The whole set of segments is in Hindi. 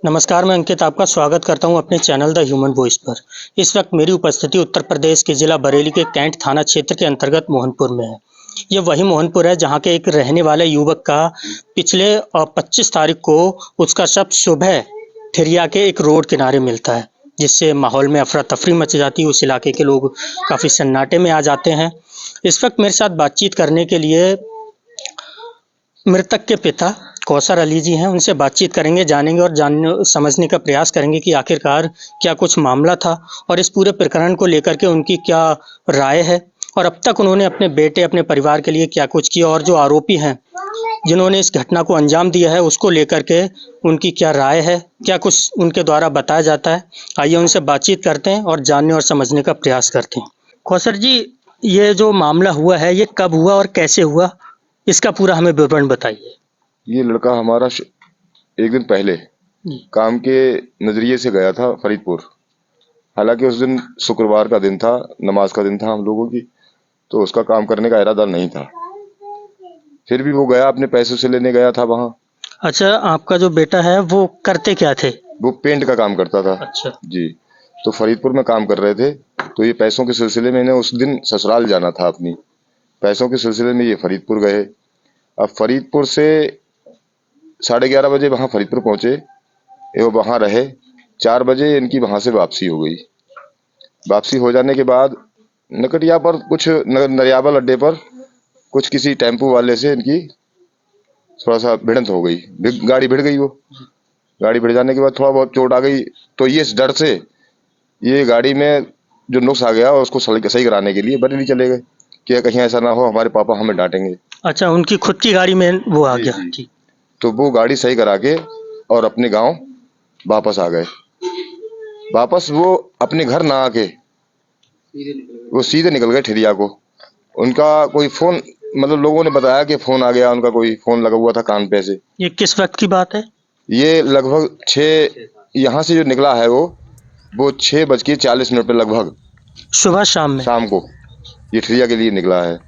नमस्कार, मैं अंकित आपका स्वागत करता हूं अपने चैनल द ह्यूमन वॉइस पर। इस वक्त मेरी उपस्थिति उत्तर प्रदेश के जिला बरेली के कैंट थाना क्षेत्र के अंतर्गत मोहनपुर में है। ये वही मोहनपुर है जहां के एक रहने वाले युवक का पिछले 25 तारीख को उसका शव सुबह ठिरिया के एक रोड किनारे मिलता है, जिससे माहौल में अफरा-तफरी मच जाती है। उस इलाके के लोग काफ़ी सन्नाटे में आ जाते हैं। इस वक्त मेरे साथ बातचीत करने के लिए मृतक के पिता कौसर अली जी हैं। उनसे बातचीत करेंगे, जानेंगे और समझने का प्रयास करेंगे कि आखिरकार क्या कुछ मामला था और इस पूरे प्रकरण को लेकर के उनकी क्या राय है और अब तक उन्होंने अपने बेटे, अपने परिवार के लिए क्या कुछ किया और जो आरोपी हैं, जिन्होंने इस घटना को अंजाम दिया है, उसको लेकर के उनकी क्या राय है, क्या कुछ उनके द्वारा बताया जाता है। आइए उनसे बातचीत करते हैं और जानने और समझने का प्रयास करते हैं। कौसर जी, ये जो मामला हुआ है, ये कब हुआ और कैसे हुआ? इसका पूरा हमें विवरण बताइए। ये लड़का हमारा एक दिन पहले जी। काम के नजरिए से गया था फरीदपुर। हालांकि उस दिन शुक्रवार का दिन था, नमाज का दिन था हम लोगों की, तो उसका काम करने का इरादा नहीं था। फिर भी वो गया, अपने पैसों से लेने गया था वहाँ। अच्छा, आपका जो बेटा है वो करते क्या थे? वो पेंट का काम करता था। अच्छा। जी। तो फरीदपुर में काम कर रहे थे, तो ये पैसों के सिलसिले में इन्हें उस दिन ससुराल जाना था अपनी। पैसों के सिलसिले में ये फरीदपुर गए। अब फरीदपुर से 11:30 बजे वहाँ फरीदपुर पहुंचे, वो वहाँ रहे। 4 बजे इनकी वहाँ से वापसी हो गई। वापसी हो जाने के बाद नकटिया पर कुछ नरियाबल अड्डे पर कुछ किसी टेम्पू वाले से इनकी थोड़ा सा भिड़ंत हो गई। गाड़ी भिड़ गई। वो गाड़ी भिड़ जाने के बाद थोड़ा बहुत चोट आ गई, तो ये इस डर से ये गाड़ी में जो नुक्स आ गया उसको सही कराने के लिए बरेली चले गए कि कहीं ऐसा ना हो हमारे पापा हमें डांटेंगे। अच्छा, उनकी खुद की गाड़ी में वो आ जी गया। जी। जी। तो वो गाड़ी सही करा के और अपने गांव वापस आ गए। वापस वो अपने घर ना आके वो सीधे निकल गए ठिरिया को। उनका कोई फोन, मतलब लोगों ने बताया कि फोन आ गया, उनका कोई फोन लगा हुआ था कान पे से। ये किस वक्त की बात है? ये लगभग 6, यहाँ से जो निकला है वो 6:40 पे लगभग सुबह शाम में? शाम को ये ठिरिया के लिए निकला है।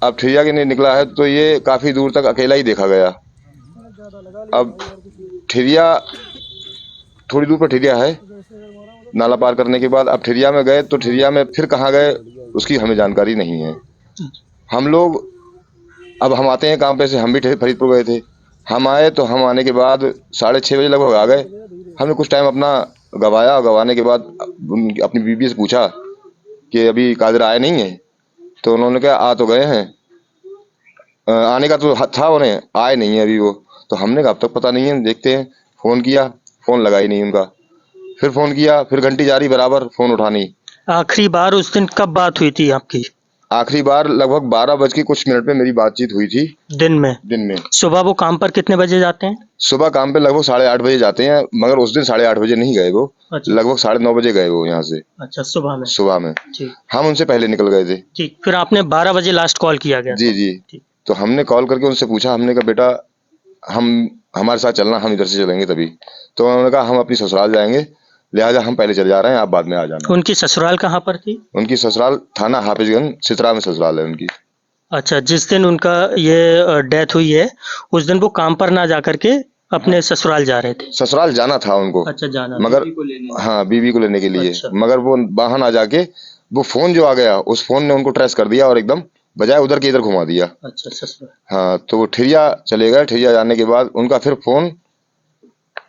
अब ठिरिया के लिए निकला है तो ये काफी दूर तक अकेला ही देखा गया। अब ठिरिया, थोड़ी दूर पर ठिरिया है। नाला पार करने के बाद अब ठिरिया में गए, तो ठिरिया में फिर कहाँ गए उसकी हमें जानकारी नहीं है। हम लोग, अब हम आते हैं काम पे से, हम भी फरीदपुर गए थे। हम आए तो हम आने के बाद 6:30 बजे लगभग आ गए। हमने कुछ टाइम अपना गवाया और गवाने के बाद अपनी बीबी से पूछा कि अभी कादिर आए नहीं है, तो उन्होंने कहा आ तो गए हैं, आने का तो था, उन्हें आए नहीं है अभी वो। तो हमने कहा अब तक पता नहीं है, देखते हैं। फ़ोन किया, फ़ोन लगा ही नहीं उनका। फिर फ़ोन किया, फिर घंटी जारी, बराबर फ़ोन उठा नहीं। आखिरी बार उस दिन कब बात हुई थी आपकी? आखिरी बार लगभग 12:00 पे मेरी बातचीत हुई थी। दिन में? दिन में। सुबह वो काम पर कितने बजे जाते हैं? सुबह काम पे लगभग 8:30 बजे जाते हैं, मगर उस दिन 8:30 बजे नहीं गए वो। अच्छा। लगभग 9:30 बजे गए वो यहाँ से। अच्छा, सुबह में? सुबह में। ठीक। हम उनसे पहले निकल गए थे। ठीक, फिर आपने 12 बजे लास्ट कॉल किया गया जी था? जी। ठीक। तो हमने कॉल करके उनसे पूछा, हमने कहा बेटा हम हमारे साथ चलना, हम इधर से चलेंगे तभी। तो उन्होंने कहा हम अपनी ससुराल जाएंगे, लिहाजा हम पहले चले जा रहे हैं, आप बाद में आ जाना। उनकी ससुराल कहाँ पर थी? उनकी ससुराल थाना हाफिजगंज सितरा में ससुराल है उनकी। अच्छा, जिस दिन उनका ये डेथ हुई है, उस दिन वो काम पर ना जा कर के अपने ससुराल जा रहे थे? ससुराल जाना था उनको। अच्छा, जाना था। मगर बीवी को लेने? हाँ, बीवी को लेने के लिए। अच्छा। मगर वो वहां ना जाके वो फोन जो आ गया, उस फोन ने उनको ट्रेस कर दिया और एकदम बजाय उधर के इधर घुमा दिया। अच्छा, ससुराल। हाँ, तो वो ठिरिया चले गए। ठिरिया जाने के बाद उनका फिर फोन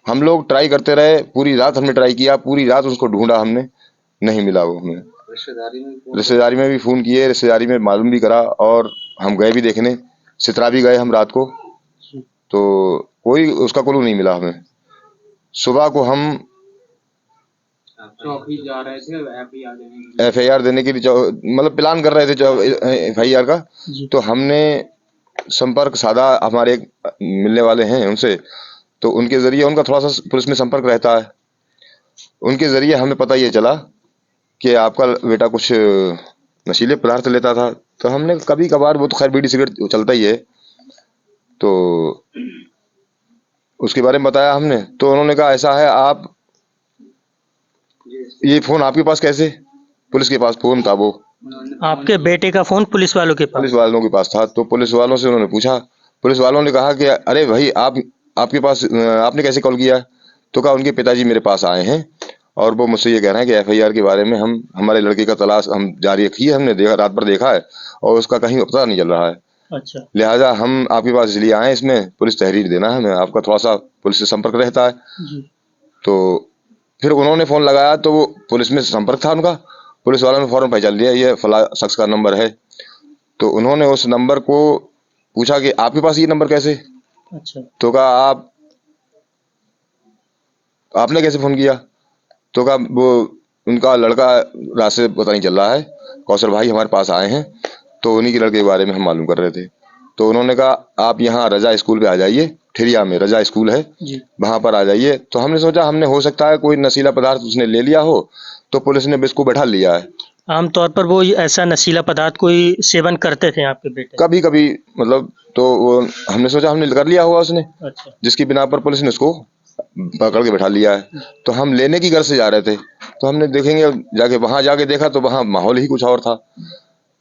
हम लोग ट्राई करते रहे, पूरी रात हमने ट्राई किया, पूरी रात उसको ढूंढा हमने, नहीं मिला वो हमें। रिश्तेदारी में भी फोन किए, रिश्तेदारी में मालूम भी करा और हम गए भी देखने, सितरा भी गए हम रात को, तो कोई उसका क्लू नहीं मिला हमें। सुबह को हम चौकी जा रहे थे FIR देने के लिए, मतलब प्लान कर रहे थे FIR का। तो हमने संपर्क साधा, हमारे एक मिलने वाले हैं उनसे, तो उनके जरिए, उनका थोड़ा सा पुलिस में संपर्क रहता है, उनके जरिए हमें पता ये चला कि आपका बेटा कुछ नशीले पदार्थ लेता था। तो हमने कभी कभार, वो तो खैर बीड़ी सिगरेट चलता ही है, तो उसके बारे में बताया हमने। तो उन्होंने कहा ऐसा है, आप ये फोन आपके पास कैसे? पुलिस के पास फोन था वो। आपके बेटे का फोन पुलिस वालों के पास? पुलिस वालों के पास था। तो पुलिस वालों से उन्होंने पूछा, पुलिस वालों ने कहा कि अरे भाई आपके पास आपने कैसे कॉल किया? तो कहा उनके पिताजी मेरे पास आए हैं और वो मुझसे ये कह रहे हैं कि एफआईआर के बारे में हम हमारे लड़के का तलाश हम जारी रखी है, हमने देखा रात भर देखा है और उसका कहीं पता नहीं चल रहा है, अच्छा। लिहाजा हम आपके पास इसलिए आए हैं, इसमें पुलिस तहरीर देना है हमें, आपका थोड़ा सा पुलिस से संपर्क रहता है। जी। तो फिर उन्होंने फ़ोन लगाया तो वो पुलिस में संपर्क था उनका, पुलिस वालों ने फ़ौरन पहचान लिया ये फला शख्स का नंबर है। तो उन्होंने उस नंबर को पूछा कि आपके पास ये नंबर कैसे? अच्छा। तो कहा आपने कैसे फ़ोन किया? तो कहा वो उनका लड़का रात से पता नहीं चल रहा है, कौशल भाई हमारे पास आए हैं, तो उन्हीं के लड़के के बारे में हम मालूम कर रहे थे। तो उन्होंने कहा आप यहाँ रजा स्कूल पे आ जाइए, ठिरिया में रजा स्कूल है, जी। वहाँ पर आ जाइए। तो हमने सोचा हमने हो सकता है कोई नशीला पदार्थ उसने ले लिया हो, तो पुलिस ने इसको बैठा लिया है। आम तौर पर वो ऐसा नशीला पदार्थ कोई सेवन करते थे आपके बेटे? कभी कभी मतलब, तो वो हमने सोचा हमने कर लिया होगा उसने, अच्छा। जिसकी बिना पर पुलिस ने उसको पकड़ के बैठा लिया है। तो हम लेने की घर से जा रहे थे, तो हमने देखेंगे जाके वहां जाके देखा तो वहां माहौल ही कुछ और था।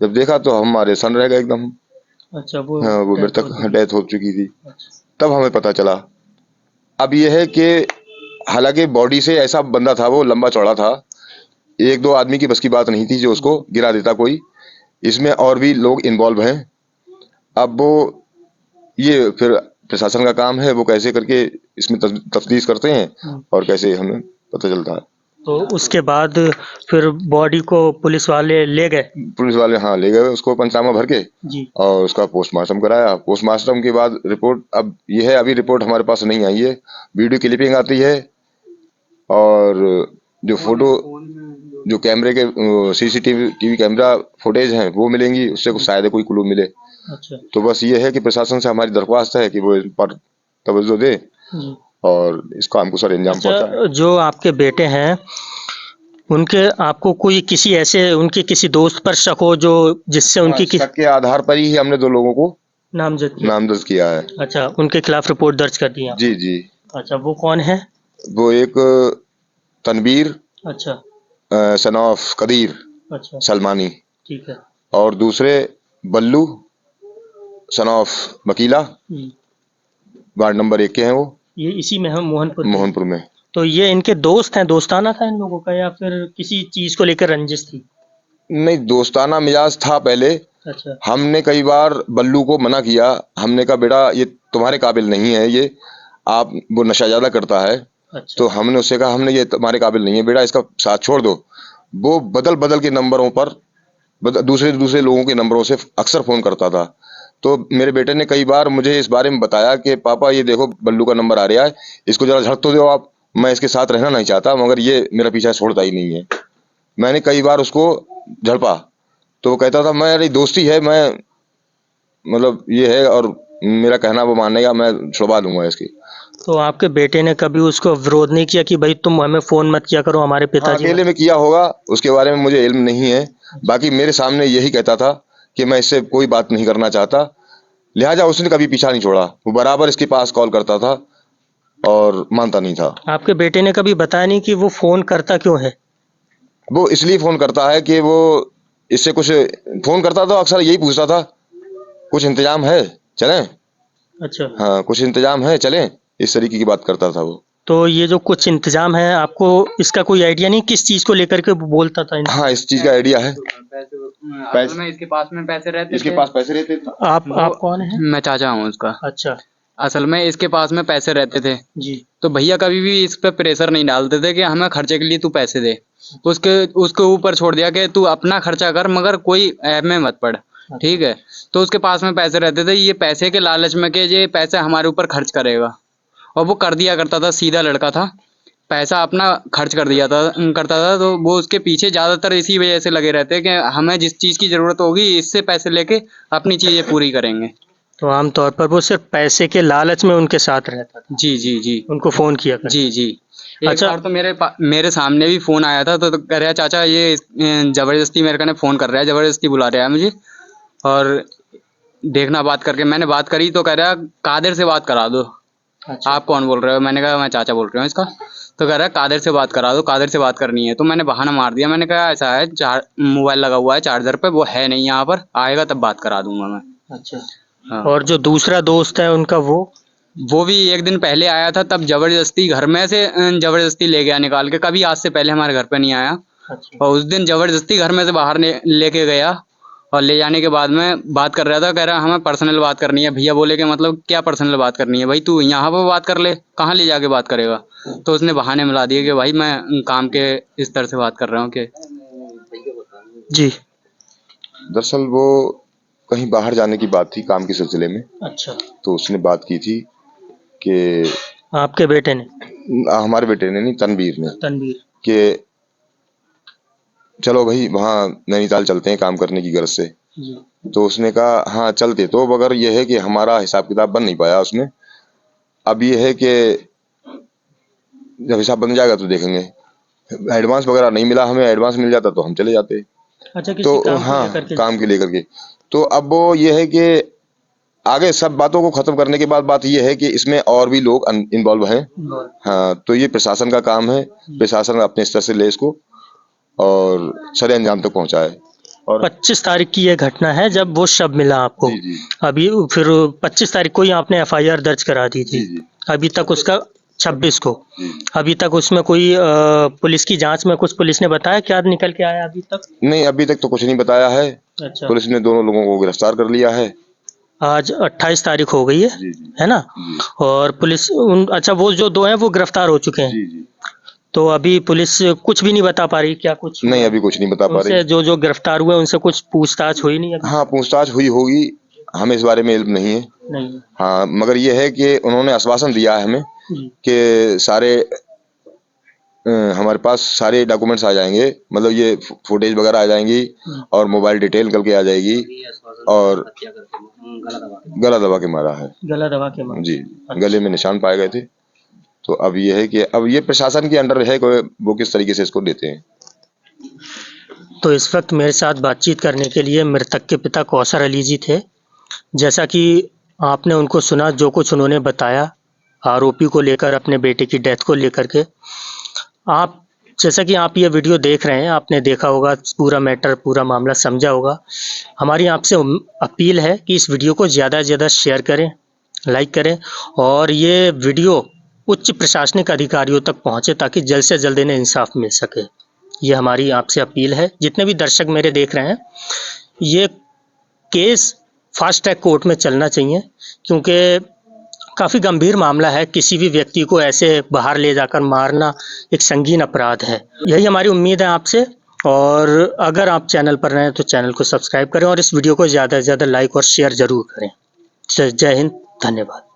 जब देखा तो हमारे सन रह गए एकदम। अच्छा, वो हाँ, वो डेथ हो मृतक चुकी। डेथ हो चुकी थी। अच्छा। तब हमें पता चला। अब ये है कि हालांकि बॉडी से ऐसा बंदा था, वो लंबा चौड़ा था, एक दो आदमी की बस की बात नहीं थी जो उसको गिरा देता कोई, इसमें और भी लोग इन्वॉल्व हैं। अब वो ये फिर प्रशासन का काम है, वो कैसे करके इसमें तफ्तीश करते हैं और कैसे हमें पता चलता है। तो उसके बाद फिर बॉडी को पुलिस वाले ले गए? पुलिस वाले हाँ ले गए उसको पंचनामा भर के जी। और उसका पोस्टमार्टम कराया। पोस्टमार्टम के बाद रिपोर्ट अब ये है, अभी रिपोर्ट हमारे पास नहीं आई है, वीडियो क्लिपिंग आती है और जो फोटो जो कैमरे के सीसीटीवी कैमरा फुटेज हैं वो मिलेंगी, उससे कुछ शायद कोई क्लू मिले। अच्छा। तो बस ये है कि प्रशासन से हमारी दरख्वास्त है कि वो इन पर तवज्जो दे जी। और इस काम को सर अंजाम पहुंचाए। अच्छा, जो आपके बेटे हैं उनके आपको कोई किसी ऐसे उनके किसी दोस्त पर शक हो जो जिससे उनकी शक के आधार पर ही हमने दो लोगों को नामजद किया? नामजद किया है। अच्छा, उनके खिलाफ रिपोर्ट दर्ज कर दी है जी आपने? जी। अच्छा, वो कौन है? वो एक तनवीर अच्छा। सन ऑफ कदीर अच्छा। सलमानी ठीक है। और दूसरे Ballu son of Vakila, ji. Ward number 1 के हैं वो, ये इसी में है मोहनपुर के? मोहनपुर में। तो ये इनके दोस्त हैं, दोस्ताना था इन लोगों का या फिर किसी चीज को लेकर रंजिश थी? नहीं, दोस्ताना मिजाज था पहले। अच्छा। हमने कई बार बल्लू को मना किया, हमने कहा बेटा ये तुम्हारे काबिल नहीं है, ये आप वो नशा ज्यादा करता है। अच्छा। तो हमने उससे कहा हमने ये तुम्हारे काबिल नहीं है बेटा, इसका साथ छोड़ दो। वो बदल बदल के नंबरों पर दूसरे दूसरे लोगों के नंबरों से अक्सर फोन करता था। तो मेरे बेटे ने कई बार मुझे इस बारे में बताया कि पापा ये देखो बल्लू का नंबर आ रहा है, इसको जरा झड़क तो दो आप, मैं इसके साथ रहना नहीं चाहता मगर ये मेरा पीछा छोड़ता ही नहीं है। मैंने कई बार उसको झड़पा तो वो कहता था मेरी दोस्ती है, मैं मतलब ये है और मेरा कहना वो मानेगा, मैं छुड़वा दूंगा इसकी। तो आपके बेटे ने कभी उसको विरोध नहीं किया कि भाई तुम हमें फोन मत किया करो, हमारे हाँ, पिताजी अकेले में किया होगा, उसके बारे में मुझे इल्म नहीं है। बाकी मेरे सामने यही कहता था कि मैं इससे कोई बात नहीं करना चाहता, लिहाजा उसने कभी पीछा नहीं छोड़ा, वो बराबर इसके पास कॉल करता था और मानता नहीं था। आपके बेटे ने कभी बताया नहीं कि वो फोन करता क्यों है? वो इसलिए फोन करता है कि वो इससे कुछ फोन करता था, अक्सर यही पूछता था कुछ इंतजाम है चलें, अच्छा। हाँ कुछ इंतजाम है चलें, इस तरीके की बात करता था वो। तो ये जो कुछ इंतजाम है आपको इसका कोई आइडिया नहीं किस चीज को लेकर के वो बोलता था इनसे? हाँ, इस चीज का आइडिया है। असल में इसके पास में पैसे रहते इसके थे। पास पैसे रहते थे। आप कौन है? मैं चाचा हूँ उसका। अच्छा। असल में इसके पास में पैसे रहते थे, जी। तो भैया कभी भी इस पे प्रेशर नहीं डालते थे कि हमें खर्चे के लिए तू पैसे दे, उसके उसके ऊपर छोड़ दिया कि तू अपना खर्चा कर मगर कोई ऐप में मत पड़, ठीक है। तो उसके पास में पैसे रहते थे, ये पैसे के लालच में के ये पैसे हमारे ऊपर खर्च करेगा और वो कर दिया करता था, सीधा लड़का था, पैसा अपना खर्च कर दिया था करता था। तो वो उसके पीछे ज़्यादातर इसी वजह से लगे रहते हैं कि हमें जिस चीज़ की ज़रूरत होगी इससे पैसे लेके अपनी चीज़ें पूरी करेंगे। तो आमतौर पर वो सिर्फ पैसे के लालच में उनके साथ रहता था? जी जी जी। उनको फोन किया कर? जी जी। एक अच्छा। बार तो मेरे सामने भी फ़ोन आया था, तो कह रहा चाचा ये ज़बरदस्ती मेरे कने फ़ोन कर रहा है, ज़बरदस्ती बुला रहा है मुझे और देखना बात करके। मैंने बात करी तो कह रहा कादिर से बात करा दो। अच्छा। आप कौन बोल रहे हो? मैंने कहा मैं चाचा बोल रहा हूँ इसका। तो कह रहा है कादिर से बात करा दो, कादिर से बात करनी है। तो मैंने बहाना मार दिया, मैंने कहा ऐसा है मोबाइल लगा हुआ है चार्जर पे, वो है नहीं यहाँ पर, आएगा तब बात करा दूंगा मैं। अच्छा। हाँ। और जो दूसरा दोस्त है उनका वो वो भी एक दिन पहले आया था, तब जबरदस्ती घर में से जबरदस्ती ले गया निकाल के। कभी आज से पहले हमारे घर पे नहीं आया, अच्छा। और उस दिन जबरदस्ती घर में से बाहर लेके गया, और ले जाने के बाद में बात कर रहा था, कह रहा हमें पर्सनल बात करनी है। भैया बोले कि मतलब क्या पर्सनल बात करनी है भाई, तू यहाँ पर बात कर ले, कहाँ ले जाके बात करेगा। तो उसने बहाने मिला दिए कि भाई मैं काम के इस तरह से बात कर रहा हूँ कि जी। दरअसल वो कहीं बाहर जाने की बात थी काम के सिलसिले में, अच्छा। तो उसने बात की थी कि आपके बेटे ने? हमारे बेटे ने नहीं, तनवीर ने, तनवीर। कि चलो भाई वहाँ नैनीताल चलते हैं काम करने की गर्ज से। जी। तो उसने कहा हाँ चलते, तो मगर ये है कि हमारा हिसाब किताब बन नहीं पाया उसमें। अब ये है कि जब हिसाब बन जाएगा तो देखेंगे। एडवांस वगैरह नहीं मिला हमें, एडवांस मिल जाता तो हम चले जाते। अच्छा, किसी तो काम को हाँ, लेकर के? काम के लेकर के। तो अब वो ये है कि आगे सब बातों को खत्म करने के बाद बात ये है कि इसमें और भी लोग इन्वॉल्व हैं। हाँ, तो ये प्रशासन का काम है, प्रशासन अपने स्तर से ले इसको और सरे अंजाम तक पहुंचाए। और 25 तारीख की ये घटना है जब वो शव मिला आपको। जी जी अभी फिर 25 तारीख को ही आपने एफआईआर दर्ज करा दी थी। जी जी अभी तक उसका 26 को, जी। अभी तक उसमें कोई पुलिस की जांच में कुछ पुलिस ने बताया क्या निकल के आया अभी तक? नहीं, अभी तक तो कुछ नहीं बताया है। अच्छा। पुलिस ने दोनों लोगों को गिरफ्तार कर लिया है। आज 28 तारीख हो गई है जी जी है ना? जी और पुलिस अच्छा, वो जो दो हैं वो गिरफ्तार हो चुके हैं। जी जी। तो अभी पुलिस कुछ भी नहीं बता पा रही क्या? कुछ नहीं, अभी कुछ नहीं बता पा उनसे रही। जो गिरफ्तार हुए उनसे कुछ पूछताछ हुई नहीं अभी? हाँ, पूछताछ हुई होगी, हमें इस बारे में इल्म नहीं है। नहीं। हाँ, मगर ये है कि उन्होंने आश्वासन दिया है हमें जी। कि सारे हमारे पास सारे डॉक्यूमेंट्स आ जाएंगे, मतलब ये फुटेज वगैरह आ जाएंगी और मोबाइल डिटेल निकल के आ जाएगी। और गला दबा के मारा है। गला दबा के मारा? जी, गले में निशान पाए गए थे। तो अब ये है कि अब ये प्रशासन के अंडर है कि वो किस तरीके से इसको लेते हैं। तो इस वक्त मेरे साथ बातचीत करने के लिए मृतक के पिता कौसर अली जी थे। जैसा कि आपने उनको सुना, जो कुछ उन्होंने बताया आरोपी को लेकर, अपने बेटे की डेथ को लेकर के, आप जैसा कि आप ये वीडियो देख रहे हैं, आपने देखा होगा पूरा मैटर, पूरा मामला समझा होगा। हमारी आपसे अपील है कि इस वीडियो को ज़्यादा से ज़्यादा शेयर करें, लाइक करें और ये वीडियो उच्च प्रशासनिक अधिकारियों तक पहुँचे ताकि जल्द से जल्द इन्हें इंसाफ मिल सके। ये हमारी आपसे अपील है। जितने भी दर्शक मेरे देख रहे हैं, ये केस फास्ट ट्रैक कोर्ट में चलना चाहिए क्योंकि काफ़ी गंभीर मामला है। किसी भी व्यक्ति को ऐसे बाहर ले जाकर मारना एक संगीन अपराध है। यही हमारी उम्मीद है आपसे। और अगर आप चैनल पर नए हैं तो चैनल को सब्सक्राइब करें और इस वीडियो को ज़्यादा से ज़्यादा लाइक और शेयर ज़रूर करें। जय हिंद, धन्यवाद।